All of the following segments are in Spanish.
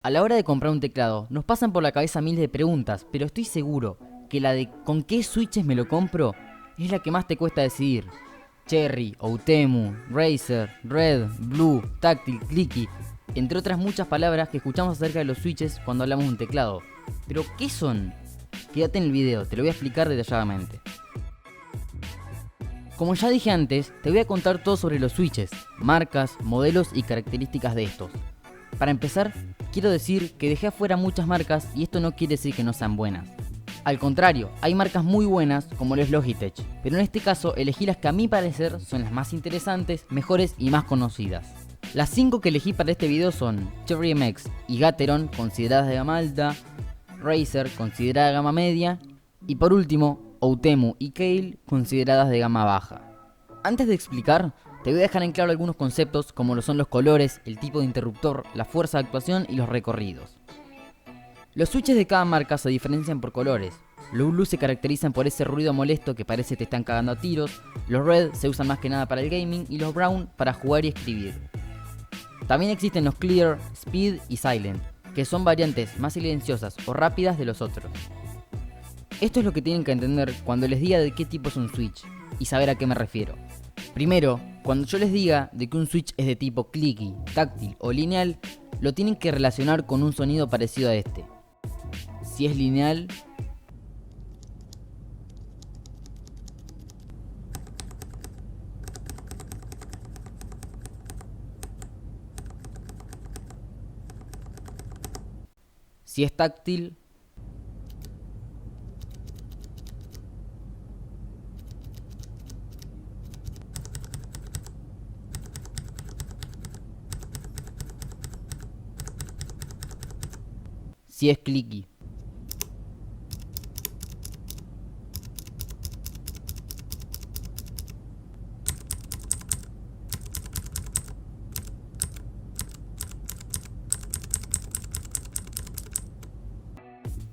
A la hora de comprar un teclado, nos pasan por la cabeza miles de preguntas, pero estoy seguro que la de ¿con qué switches me lo compro? Es la que más te cuesta decidir. Cherry, Outemu, Razer, Red, Blue, Táctil, Clicky, entre otras muchas palabras que escuchamos acerca de los switches cuando hablamos de un teclado. ¿Pero qué son? Quédate en el video, te lo voy a explicar detalladamente. Como ya dije antes, te voy a contar todo sobre los switches, marcas, modelos y características de estos. Para empezar, quiero decir que dejé afuera muchas marcas y esto no quiere decir que no sean buenas. Al contrario, hay marcas muy buenas como lo es Logitech, pero en este caso elegí las que a mi parecer son las más interesantes, mejores y más conocidas. Las 5 que elegí para este video son Cherry MX y Gateron, consideradas de gama alta, Razer, considerada de gama media, y por último, Outemu y Keil, consideradas de gama baja. Antes de explicar, te voy a dejar en claro algunos conceptos como lo son los colores, el tipo de interruptor, la fuerza de actuación y los recorridos. Los switches de cada marca se diferencian por colores. Los Blue se caracterizan por ese ruido molesto que parece te están cagando a tiros, los Red se usan más que nada para el gaming y los Brown para jugar y escribir. También existen los Clear, Speed y Silent, que son variantes más silenciosas o rápidas de los otros. Esto es lo que tienen que entender cuando les diga de qué tipo es un switch y saber a qué me refiero. Primero, cuando yo les diga de que un switch es de tipo clicky, táctil o lineal, lo tienen que relacionar con un sonido parecido a este. Si es lineal, si es táctil, si es clicky.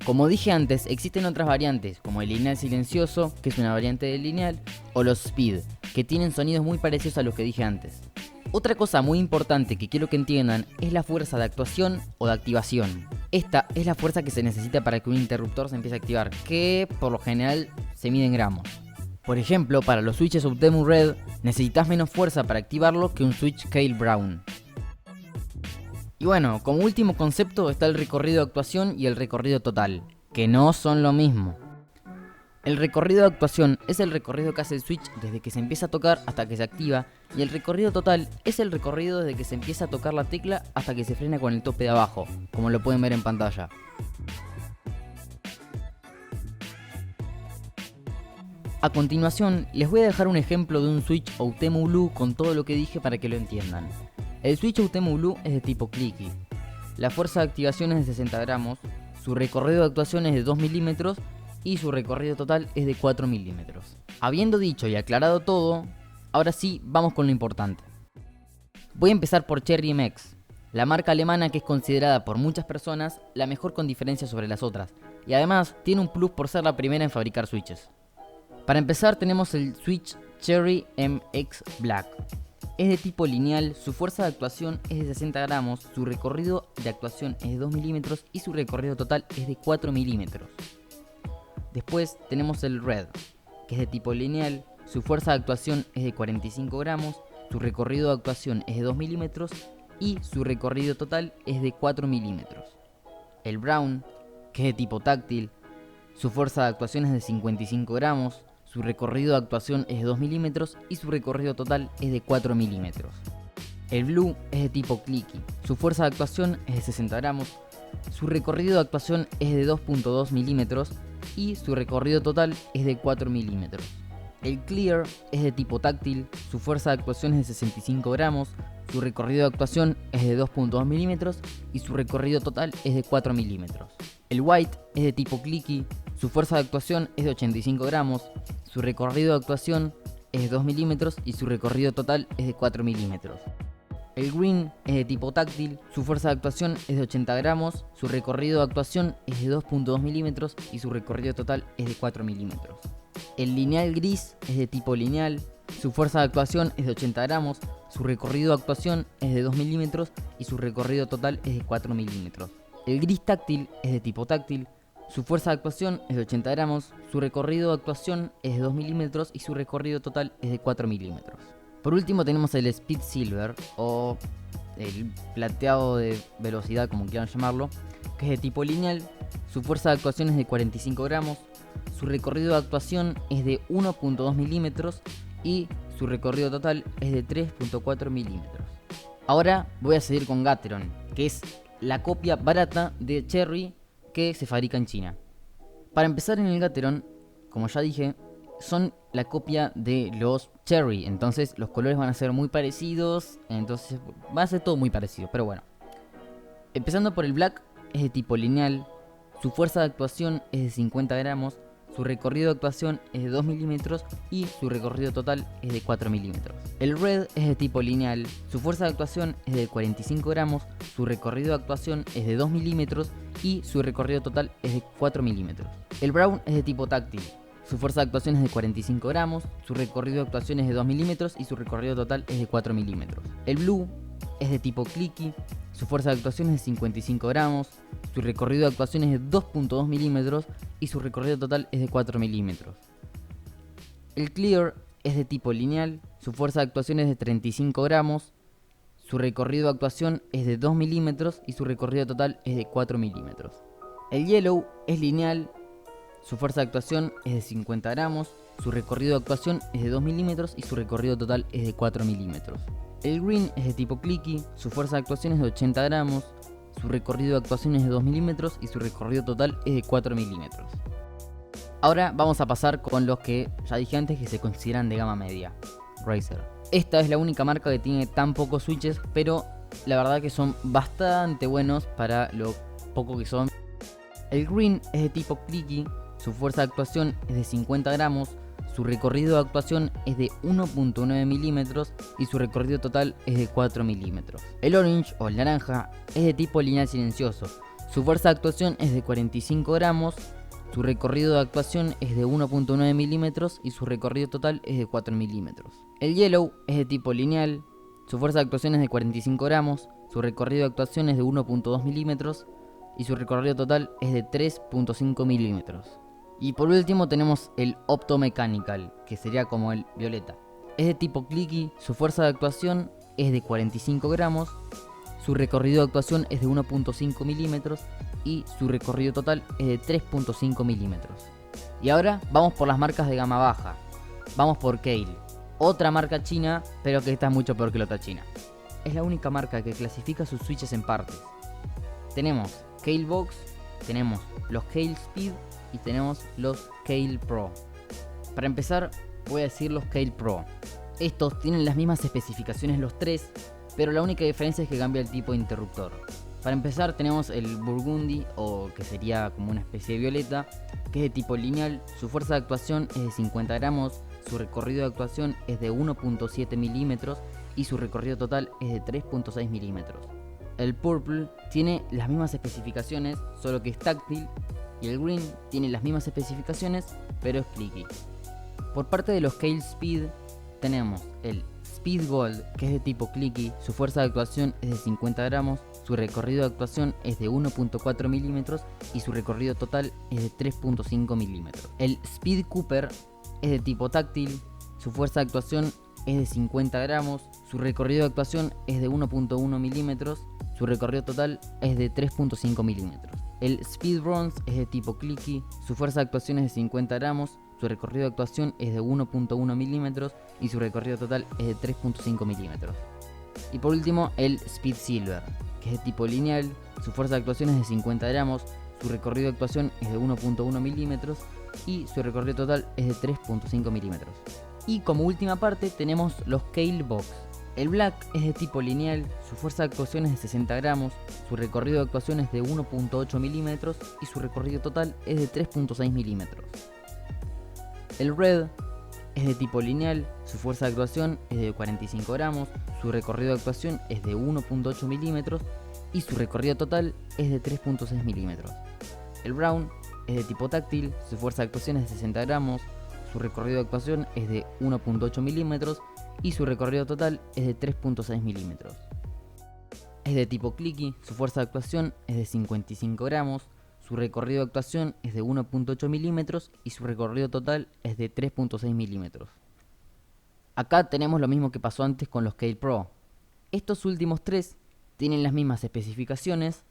Como dije antes, existen otras variantes, como el lineal silencioso, que es una variante del lineal, o los speed, que tienen sonidos muy parecidos a los que dije antes. Otra cosa muy importante que quiero que entiendan es la fuerza de actuación o de activación. Esta es la fuerza que se necesita para que un interruptor se empiece a activar, que por lo general se mide en gramos. Por ejemplo, para los switches Outemu Red necesitas menos fuerza para activarlo que un switch Keil Brown. Y bueno, como último concepto está el recorrido de actuación y el recorrido total, que no son lo mismo. El recorrido de actuación es el recorrido que hace el switch desde que se empieza a tocar hasta que se activa, y el recorrido total es el recorrido desde que se empieza a tocar la tecla hasta que se frena con el tope de abajo, como lo pueden ver en pantalla. A continuación, les voy a dejar un ejemplo de un switch Outemu Blue con todo lo que dije para que lo entiendan. El switch Outemu Blue es de tipo clicky. La fuerza de activación es de 60 gramos, su recorrido de actuación es de 2 milímetros y su recorrido total es de 4 milímetros. Habiendo dicho y aclarado todo, ahora sí vamos con lo importante. Voy a empezar por Cherry MX, la marca alemana que es considerada por muchas personas la mejor con diferencia sobre las otras, y además tiene un plus por ser la primera en fabricar switches. Para empezar tenemos el switch Cherry MX Black. Es de tipo lineal, su fuerza de actuación es de 60 gramos, su recorrido de actuación es de 2 milímetros y su recorrido total es de 4 milímetros. Después tenemos el Red, que es de tipo lineal, su fuerza de actuación es de 45 gramos, su recorrido de actuación es de 2 milímetros y su recorrido total es de 4 milímetros. El Brown, que es de tipo táctil, su fuerza de actuación es de 55 gramos, su recorrido de actuación es de 2 milímetros y su recorrido total es de 4 milímetros. El Blue es de tipo clicky, su fuerza de actuación es de 60 gramos, su recorrido de actuación es de 2.2 milímetros y su recorrido total es de 4 milímetros. El Clear es de tipo táctil, su fuerza de actuación es de 65 gramos, su recorrido de actuación es de 2.2 milímetros y su recorrido total es de 4 milímetros. El White es de tipo clicky, su fuerza de actuación es de 85 gramos, su recorrido de actuación es de 2 milímetros y su recorrido total es de 4 milímetros. El Green es de tipo táctil, su fuerza de actuación es de 80 gramos, su recorrido de actuación es de 2.2 milímetros y su recorrido total es de 4 milímetros. El lineal gris es de tipo lineal, su fuerza de actuación es de 80 gramos, su recorrido de actuación es de 2 milímetros y su recorrido total es de 4 milímetros. El gris táctil es de tipo táctil, su fuerza de actuación es de 80 gramos, su recorrido de actuación es de 2 milímetros y su recorrido total es de 4 milímetros. Por último tenemos el Speed Silver, o el plateado de velocidad, como quieran llamarlo, que es de tipo lineal, su fuerza de actuación es de 45 gramos, su recorrido de actuación es de 1.2 milímetros y su recorrido total es de 3.4 milímetros. Ahora voy a seguir con Gateron, que es la copia barata de Cherry que se fabrica en China. Para empezar, en el Gateron, como ya dije, son la copia de los Cherry, entonces los colores van a ser muy parecidos, entonces va a ser todo muy parecido, pero bueno. Empezando por el Black, es de tipo lineal, su fuerza de actuación es de 50 gramos, su recorrido de actuación es de 2 milímetros y su recorrido total es de 4 milímetros. El Red es de tipo lineal, su fuerza de actuación es de 45 gramos, su recorrido de actuación es de 2 milímetros y su recorrido total es de 4 milímetros. El Brown es de tipo táctil, su fuerza de actuación es de 45 gramos, su recorrido de actuación es de 2 milímetros y su recorrido total es de 4 milímetros. El Blue es de tipo clicky, su fuerza de actuación es de 55 gramos, su recorrido de actuación es de 2.2 milímetros y su recorrido total es de 4 milímetros. El Clear es de tipo lineal, su fuerza de actuación es de 35 gramos, su recorrido de actuación es de 2 milímetros y su recorrido total es de 4 milímetros. El Yellow es lineal, su fuerza de actuación es de 50 gramos, su recorrido de actuación es de 2 milímetros y su recorrido total es de 4 milímetros. El Green es de tipo clicky, su fuerza de actuación es de 80 gramos, su recorrido de actuación es de 2 milímetros y su recorrido total es de 4 milímetros. Ahora vamos a pasar con los que ya dije antes que se consideran de gama media, Razer. Esta es la única marca que tiene tan pocos switches, pero la verdad que son bastante buenos para lo poco que son. El Green es de tipo clicky, su fuerza de actuación es de 50 gramos, su recorrido de actuación es de 1.9 milímetros y su recorrido total es de 4 milímetros. El Orange o el naranja es de tipo lineal silencioso, su fuerza de actuación es de 45 gramos, su recorrido de actuación es de 1.9 milímetros y su recorrido total es de 4 milímetros. El Yellow es de tipo lineal, su fuerza de actuación es de 45 gramos, su recorrido de actuación es de 1.2 milímetros y su recorrido total es de 3.5 milímetros. Y por último tenemos el Optomechanical, que sería como el violeta. Es de tipo clicky, su fuerza de actuación es de 45 gramos, su recorrido de actuación es de 1.5 milímetros y su recorrido total es de 3.5 milímetros. Y ahora vamos por las marcas de gama baja. Vamos por Kailh, otra marca china, pero que está mucho peor que la otra china. Es la única marca que clasifica sus switches en partes. Tenemos Kailh Box, tenemos los Kailh Speed y tenemos los Kailh Pro. Para empezar voy a decir los Kailh Pro. Estos tienen las mismas especificaciones los tres, pero la única diferencia es que cambia el tipo de interruptor. Para empezar tenemos el Burgundy, o que sería como una especie de violeta, que es de tipo lineal, su fuerza de actuación es de 50 gramos, su recorrido de actuación es de 1.7 milímetros y su recorrido total es de 3.6 milímetros. El Purple tiene las mismas especificaciones, solo que es táctil, y el Green tiene las mismas especificaciones, pero es clicky. Por parte de los Kailh Speed tenemos el Speed Gold, que es de tipo clicky, su fuerza de actuación es de 50 gramos, su recorrido de actuación es de 1.4 milímetros y su recorrido total es de 3.5 milímetros. El Speed Cooper es de tipo táctil, su fuerza de actuación es de 50 gramos, su recorrido de actuación es de 1.1 milímetros, su recorrido total es de 3.5 milímetros. El Speed Bronze es de tipo clicky, su fuerza de actuación es de 50 gramos, su recorrido de actuación es de 1.1 milímetros y su recorrido total es de 3.5 milímetros. Y por último el Speed Silver, que es de tipo lineal, su fuerza de actuación es de 50 gramos, su recorrido de actuación es de 1.1 milímetros y su recorrido total es de 3.5 milímetros. Y como última parte tenemos los Kailh Box. El Black es de tipo lineal, su fuerza de actuación es de 60 gramos, su recorrido de actuación es de 1.8 milímetros y su recorrido total es de 3.6 milímetros. El Red es de tipo lineal, su fuerza de actuación es de 45 gramos, su recorrido de actuación es de 1.8 milímetros y su recorrido total es de 3.6 milímetros. El Brown es de tipo táctil, su fuerza de actuación es de 60 gramos, su recorrido de actuación es de 1.8 milímetros y su recorrido total es de 3.6 milímetros. Es de tipo clicky, su fuerza de actuación es de 55 gramos, su recorrido de actuación es de 1.8 milímetros y su recorrido total es de 3.6 milímetros. Acá tenemos lo mismo que pasó antes con los Scale Pro. Estos últimos tres tienen las mismas especificaciones,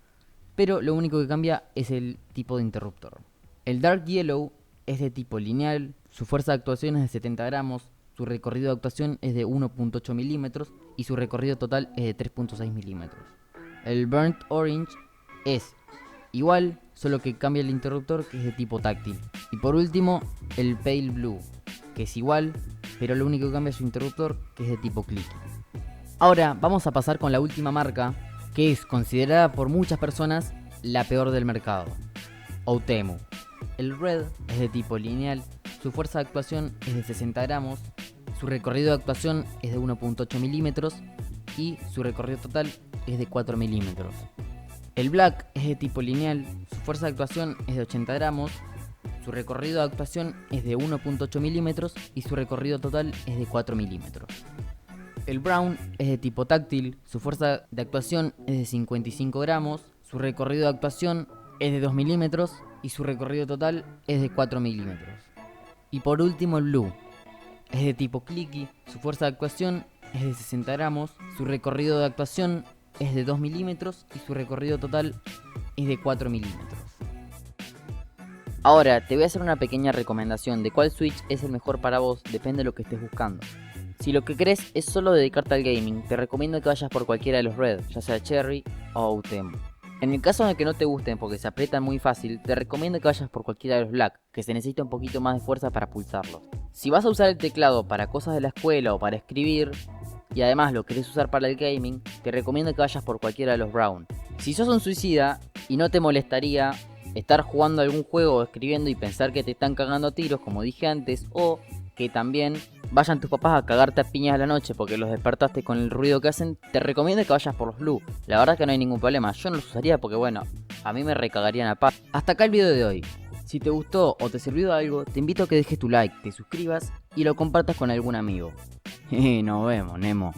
pero lo único que cambia es el tipo de interruptor. El Dark Yellow es de tipo lineal, su fuerza de actuación es de 70 gramos, su recorrido de actuación es de 1.8 milímetros y su recorrido total es de 3.6 milímetros. El Burnt Orange es igual, solo que cambia el interruptor, que es de tipo táctil. Y por último, el Pale Blue, que es igual, pero lo único que cambia es su interruptor, que es de tipo clicky. Ahora vamos a pasar con la última marca, que es considerada por muchas personas la peor del mercado: Outemu. El Red es de tipo lineal, su fuerza de actuación es de 60 gramos, su recorrido de actuación es de 1.8 milímetros y su recorrido total es de 4 milímetros. El Black es de tipo lineal, su fuerza de actuación es de 80 gramos, su recorrido de actuación es de 1.8 milímetros y su recorrido total es de 4 milímetros. El Brown es de tipo táctil, su fuerza de actuación es de 55 gramos, su recorrido de actuación es de 2 milímetros y su recorrido total es de 4 milímetros. Y por último el Blue, es de tipo clicky, su fuerza de actuación es de 60 gramos, su recorrido de actuación es de 2 milímetros y su recorrido total es de 4 milímetros. Ahora te voy a hacer una pequeña recomendación de cuál Switch es el mejor para vos, depende de lo que estés buscando. Si lo que querés es solo dedicarte al gaming, te recomiendo que vayas por cualquiera de los Red, ya sea Cherry o Outemu. En el caso de que no te gusten porque se aprietan muy fácil, te recomiendo que vayas por cualquiera de los Black, que se necesita un poquito más de fuerza para pulsarlos. Si vas a usar el teclado para cosas de la escuela o para escribir, y además lo querés usar para el gaming, te recomiendo que vayas por cualquiera de los Brown. Si sos un suicida y no te molestaría estar jugando algún juego o escribiendo y pensar que te están cagando a tiros, como dije antes, o que también vayan tus papás a cagarte a piñas a la noche porque los despertaste con el ruido que hacen, te recomiendo que vayas por los Blue. La verdad que no hay ningún problema, yo no los usaría porque bueno, a mí me recagarían a paz. Hasta acá el video de hoy. Si te gustó o te sirvió de algo, te invito a que dejes tu like, te suscribas y lo compartas con algún amigo. Nos vemos, Nemo.